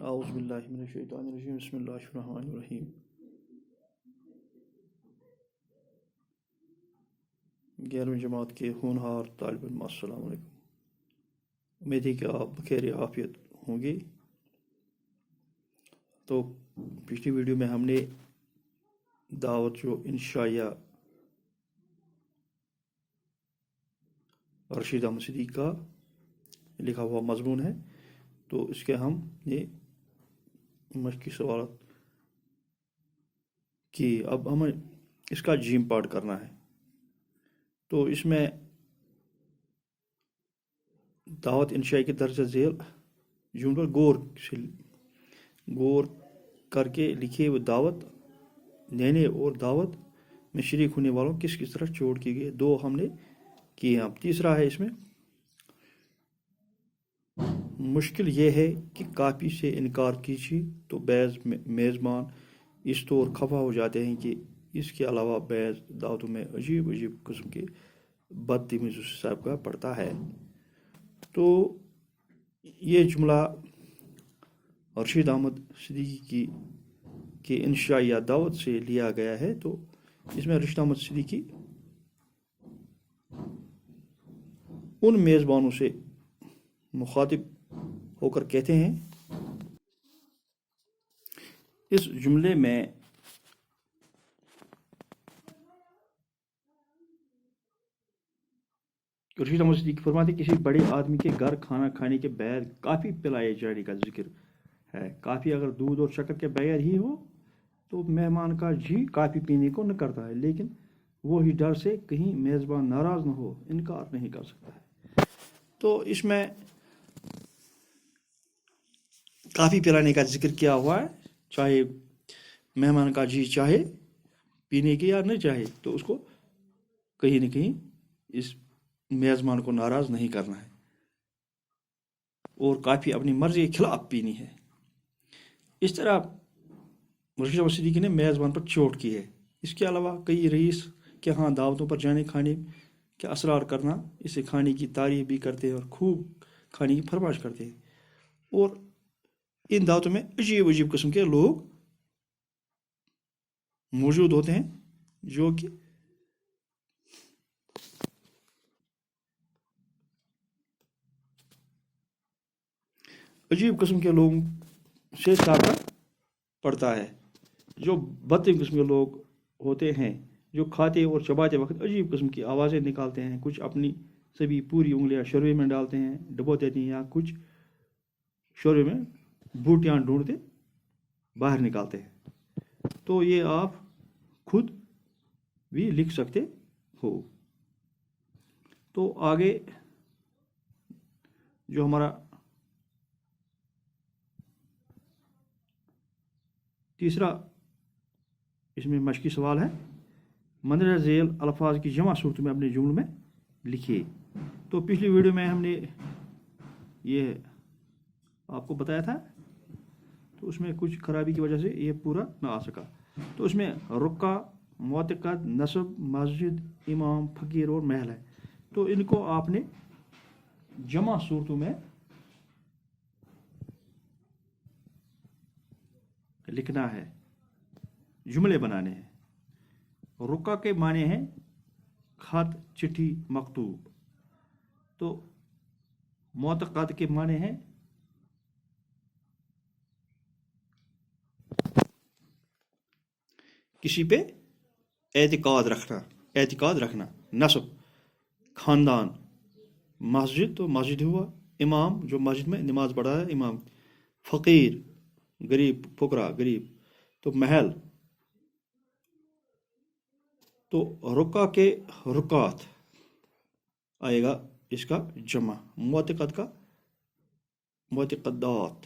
اعوذ باللہ من الشیطان الرجیم بسم اللہ الرحمن الرحیم 11ویں جماعت کے ہونہار طالب علم السلام علیکم۔ امید ہے کہ آپ بخیر عافیت ہوں گے۔ تو پچھلی ویڈیو میں ہم نے دعوت جو انشائیہ رشید احمد صدیق کا لکھا ہوا مضمون ہے، تو اس کے ہم نے مشقی سوالات کی۔ اب ہمیں اس کا جیم پارٹ کرنا ہے۔ تو اس میں دعوت انشائی کے درجہ ذیل جملوں پر غور کر کے لکھے وہ دعوت لینے اور دعوت میں شریک ہونے والوں کس طرح چھوڑ کی گئی، دو ہم نے کیے ہیں۔ تیسرا ہے اس میں مشکل یہ ہے کہ کافی سے انکار کیجیے تو بعض میزبان اس طور خفا ہو جاتے ہیں کہ اس کے علاوہ بعض دعوتوں میں عجیب قسم کے بدتمیزی سے سابقہ پڑتا ہے۔ تو یہ جملہ رشید احمد صدیقی کے انشائیہ دعوت سے لیا گیا ہے۔ تو اس میں رشید احمد صدیقی ان میزبانوں سے مخاطب ہو کر کہتے ہیں، اس جملے میں رشید احمد صدیقی فرماتے ہیں کسی بڑے آدمی کے گھر کھانا کھانے کے بعد کافی پلائے جانے کا ذکر ہے۔ کافی اگر دودھ اور شکر کے بغیر ہی ہو تو مہمان کا جی کافی پینے کو نہ کرتا ہے، لیکن وہی ڈر سے کہیں میزبان ناراض نہ ہو انکار نہیں کر سکتا ہے۔ تو اس میں کافی پلانے کا ذکر کیا ہوا ہے، چاہے مہمان کا جی چاہے پینے کی یا نہ چاہے، تو اس کو کہیں نہ کہیں اس میزبان کو ناراض نہیں کرنا ہے اور کافی اپنی مرضی کے خلاف پینی ہے۔ اس طرح رشید احمد صدیقی نے میزبان پر چوٹ کی ہے۔ اس کے علاوہ کئی رئیس کے ہاں دعوتوں پر جانے کھانے کے اصرار کرنا، اسے کھانے کی تعریف بھی کرتے ہیں اور خوب کھانے کی فرمائش کرتے ہیں، اور ان دعوتوں میں عجیب قسم کے لوگ موجود ہوتے ہیں جو کہ عجیب قسم کے لوگوں سے سابقہ پڑتا ہے، جو بدترین قسم کے لوگ ہوتے ہیں، جو کھاتے اور چباتے وقت عجیب قسم کی آوازیں نکالتے ہیں۔ کچھ اپنی سبھی پوری انگلیاں شوربے میں ڈالتے ہیں، ڈبو دیتے ہیں، یا کچھ شوربے میں بوٹیاں ڈھونڈتے باہر نکالتے ہیں۔ تو یہ آپ خود بھی لکھ سکتے ہو۔ تو آگے جو ہمارا تیسرا اس میں مشقی سوال ہے، مندرجہ ذیل الفاظ کی جمع صورتوں میں اپنے جملوں میں لکھیے۔ تو پچھلی ویڈیو میں ہم نے یہ آپ کو بتایا تھا، تو اس میں کچھ خرابی کی وجہ سے یہ پورا نہ آ سکا۔ تو اس میں رکع، معتقد، نصب، مسجد، امام، فقیر اور محل ہے۔ تو ان کو آپ نے جمع صورتوں میں لکھنا ہے، جملے بنانے ہیں۔ رکع کے معنی ہیں خط، چٹھی، مکتوب۔ تو معتقد کے معنی ہیں کسی پہ اعتقاد رکھنا۔ نسب خاندان، مسجد تو مسجد ہوا، امام جو مسجد میں نماز پڑھا ہے امام، فقیر غریب، فقراء غریب، تو محل تو رکع کے رکعات آئے گا اس کا جمع، معتقد کا معتقدات،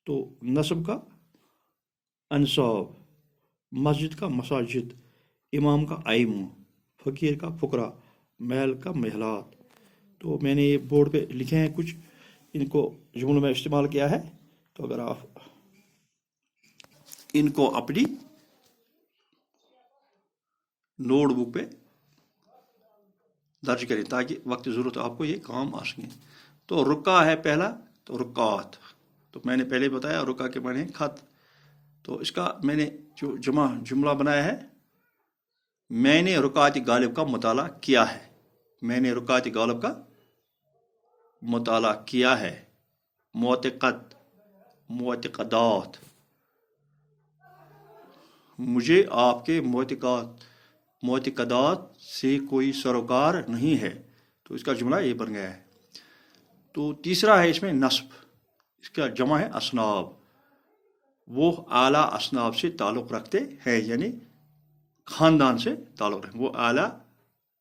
تو نسب کا انصاب، مسجد کا مساجد، امام کا ائمہ، فقیر کا فقراء، محل کا محلات۔ تو میں نے یہ بورڈ پہ لکھے ہیں کچھ، ان کو جملوں میں استعمال کیا ہے۔ تو اگر آپ ان کو اپنی نوٹ بک پہ درج کریں تاکہ وقت ضرورت آپ کو یہ کام آ سکیں۔ تو رکع ہے پہلا، تو رکعات، تو میں نے پہلے بتایا رکا کے معنی خط. تو اس کا میں نے جو جملہ بنایا ہے، میں نے رکعت غالب کا مطالعہ کیا ہے. میں نے رکعت غالب کا مطالعہ کیا ہے. معتقد، معتقدات، مجھے آپ کے معتقدات سے کوئی سروکار نہیں ہے. تو اس کا جملہ یہ بن گیا ہے. تو تیسرا ہے اس میں نصب. اس کا جمع ہے اصناب. وہ اعلیٰ اصناب سے تعلق رکھتے ہیں، یعنی خاندان سے تعلق رکھتے ہیں. وہ اعلیٰ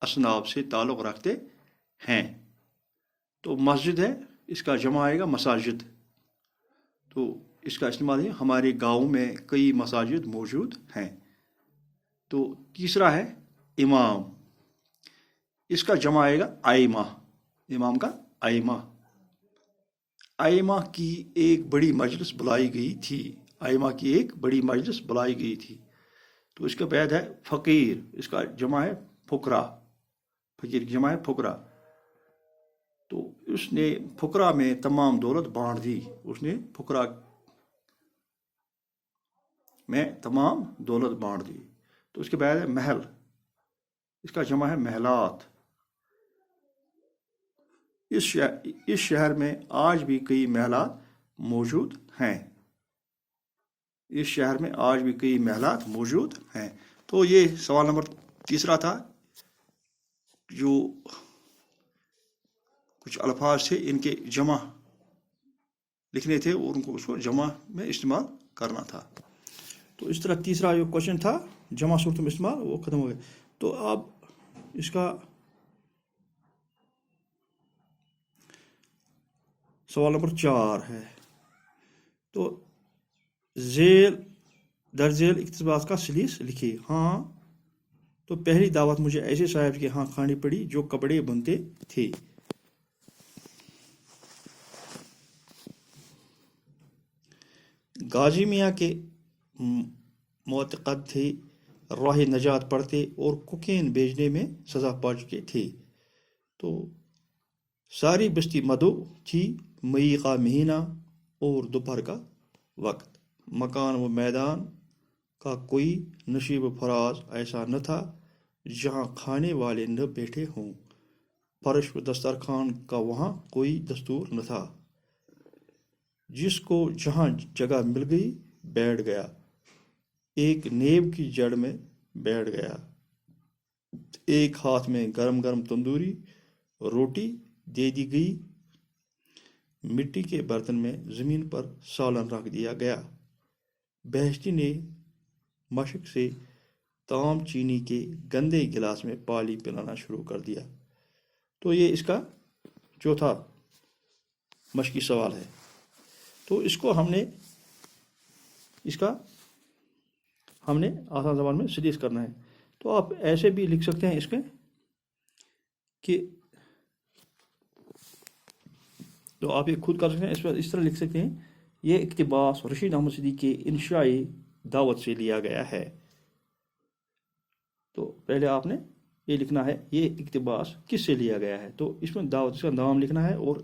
اصناب سے تعلق رکھتے ہیں. تو مسجد ہے، اس کا جمع آئے گا مساجد. تو اس کا استعمال ہے ہمارے گاؤں میں کئی مساجد موجود ہیں. تو تیسرا ہے امام. اس کا جمع آئے گا ائمہ. امام کا ائمہ. ائمہ کی ایک بڑی مجلس بلائی گئی تھی. ائمہ کی ایک بڑی مجلس بلائی گئی تھی. تو اس کا بعد ہے فقیر. اس کا جمع ہے فقرا. فقیر کی جمع ہے فقرا. تو اس نے فقرا میں تمام دولت بانٹ دی. اس نے فقرا میں تمام دولت بانٹ دی. تو اس کے بعد ہے محل. اس کا جمع ہے محلات. اس شہر میں آج بھی کئی محلات موجود ہیں. اس شہر میں آج بھی کئی محلات موجود ہیں. تو یہ سوال نمبر تیسرا تھا. جو کچھ الفاظ تھے ان کے جمع لکھنے تھے اور ان کو اس کو جمع میں استعمال کرنا تھا. تو اس طرح تیسرا جو کوشچن تھا جمع صورتوں میں استعمال وہ ختم ہو گیا. تو اب اس کا سوال نمبر 4 ہے. تو درذیل اقتباس کا سلیس لکھیے. ہاں. تو پہلی دعوت مجھے ایسے صاحب کے ہاں کھانی پڑی جو کپڑے بنتے تھے. غازی میاں کے معتقد تھے، راہ نجات پڑھتے اور کوکین بیچنے میں سزا پا چکے تھے. تو ساری بستی مدعو تھی. مئی کا مہینہ اور دوپہر کا وقت. مکان و میدان کا کوئی نشیب فراز ایسا نہ تھا جہاں کھانے والے نہ بیٹھے ہوں. فرش و دسترخوان کا وہاں کوئی دستور نہ تھا. جس کو جہاں جگہ مل گئی بیٹھ گیا. ایک نیب کی جڑ میں بیٹھ گیا. ایک ہاتھ میں گرم گرم تندوری روٹی دے دی گئی. مٹی کے برتن میں زمین پر سالن رکھ دیا گیا. بہشتی نے مشق سے تام چینی کے گندے گلاس میں پانی پلانا شروع کر دیا. تو یہ اس کا چوتھا مشقی سوال ہے. تو اس کو ہم نے آسان زبان میں سلیس کرنا ہے. تو آپ ایسے بھی لکھ سکتے ہیں اس کے کہ تو آپ یہ خود کر سکتے ہیں. اس پر اس طرح لکھ سکتے ہیں یہ اقتباس رشید احمد صدیقی کے انشائی دعوت سے لیا گیا ہے. تو پہلے آپ نے یہ لکھنا ہے یہ اقتباس کس سے لیا گیا ہے. تو اس میں دعوت کا نام لکھنا ہے اور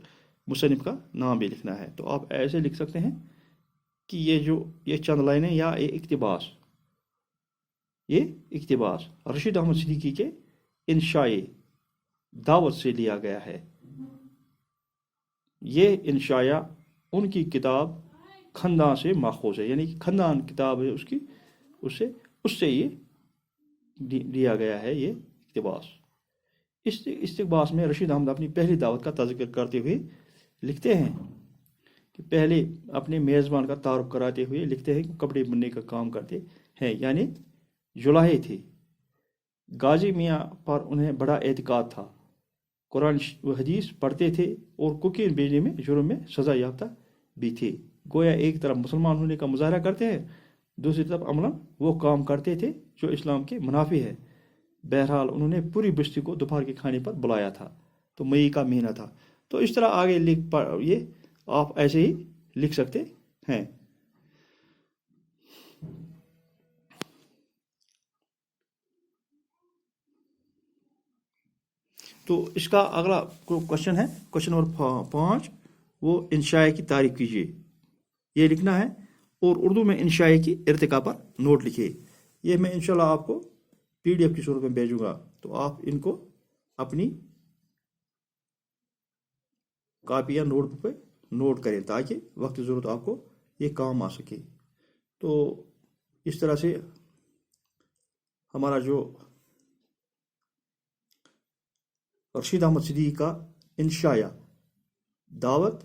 مصنف کا نام بھی لکھنا ہے. تو آپ ایسے لکھ سکتے ہیں کہ یہ چند لائنیں یا یہ اقتباس رشید احمد صدیقی کے انشائی دعوت سے لیا گیا ہے. یہ انشاء ان کی کتاب خندان سے ماخوذ ہے، یعنی خندان کتاب ہے اس کی، اس سے یہ لیا گیا ہے یہ اقتباس. اس اقتباس میں رشید احمد اپنی پہلی دعوت کا تذکر کرتے ہوئے لکھتے ہیں کہ پہلے اپنے میزبان کا تعارف کراتے ہوئے لکھتے ہیں کہ کپڑے بننے کا کام کرتے ہیں، یعنی جلاہے تھے. غازی میاں پر انہیں بڑا اعتقاد تھا. قرآن و حدیث پڑھتے تھے اور کوکین بیچنے میں جرم میں سزا یافتہ بھی تھے. گویا ایک طرف مسلمان ہونے کا مظاہرہ کرتے ہیں، دوسری طرف عملاً وہ کام کرتے تھے جو اسلام کے منافی ہے. بہرحال انہوں نے پوری بستی کو دوپہر کے کھانے پر بلایا تھا. تو مئی کا مہینہ تھا. تو اس طرح آگے یہ آپ ایسے ہی لکھ سکتے ہیں. تو اس کا اگلا کوشچن ہے کوشچن نمبر 5. وہ انشاء کی تعریف کیجیے. یہ لکھنا ہے، اور اردو میں انشائے کی ارتقا پر نوٹ لکھیے۔ یہ میں انشاءاللہ آپ کو PDF کی صورت میں بھیجوں گا، تو آپ ان کو اپنی کاپی یا نوٹ بک پہ نوٹ کریں تاکہ وقت ضرورت آپ کو یہ کام آ سکے۔ تو اس طرح سے ہمارا جو رشید احمد صدیقی کا انشاء دعوت،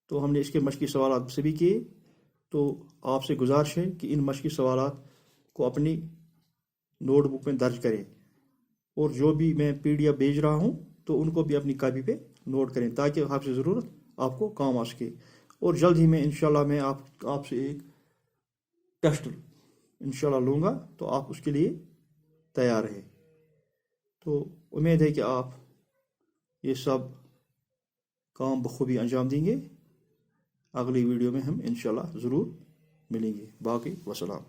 تو ہم نے اس کے مشقی سوالات سے بھی کیے۔ تو آپ سے گزارش ہے کہ ان مشقی سوالات کو اپنی نوٹ بک میں درج کریں، اور جو بھی میں PDF بھیج رہا ہوں تو ان کو بھی اپنی کاپی پہ نوٹ کریں تاکہ آپ سے ضرورت آپ کو کام آ سکے۔ اور جلد ہی میں انشاءاللہ میں آپ سے ایک ٹیسٹ انشاءاللہ لوں گا، تو آپ اس کے لیے تیار رہیں۔ تو امید ہے کہ آپ یہ سب کام بخوبی انجام دیں گے۔ اگلی ویڈیو میں ہم انشاءاللہ ضرور ملیں گے۔ باقی وسلام۔